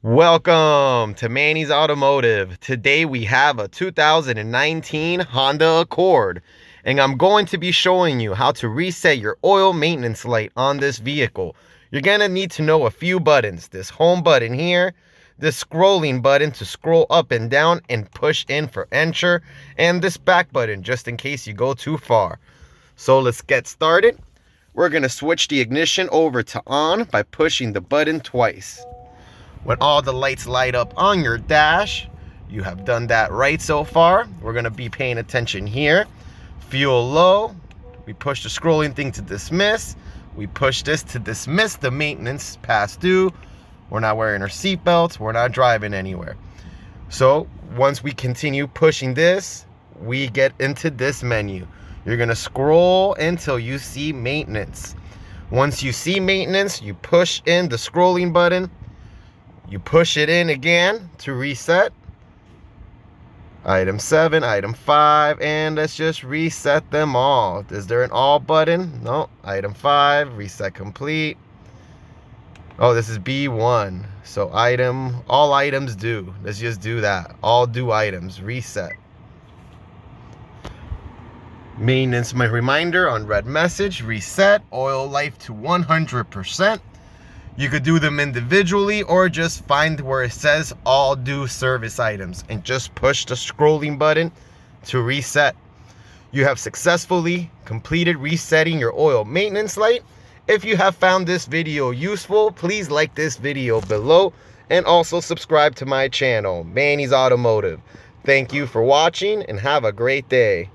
Welcome to Manny's Automotive. Today we have a 2019 Honda Accord, and I'm going to be showing you how to reset your oil maintenance light on this vehicle. You're going to need to know a few buttons. This home button here, this scrolling button to scroll up and down and push in for enter, and this back button just in case you go too far. So let's get started. We're going to switch the ignition over to on by pushing the button twice. When all the lights light up on your dash, you have done that right so far. We're going to be paying attention here. Fuel low. We push the scrolling thing to dismiss. We push this to dismiss the maintenance past due. We're not wearing our seatbelts. We're not driving anywhere. So once we continue pushing this, we get into this menu. You're going to scroll until you see maintenance. Once you see maintenance, you push in the scrolling button. You push it in again to reset. Item 7, item 5, and let's just reset them all. Is there an all button? No. Item 5, reset complete. Oh, this is B1. So all items do. Let's just do that. All do items, reset. Maintenance, my reminder on red message, reset, oil life to 100%. You could do them individually or just find where it says all due service items and just push the scrolling button to reset. You have successfully completed resetting your oil maintenance light. If you have found this video useful, please like this video below and also subscribe to my channel, Manny's Automotive. Thank you for watching and have a great day.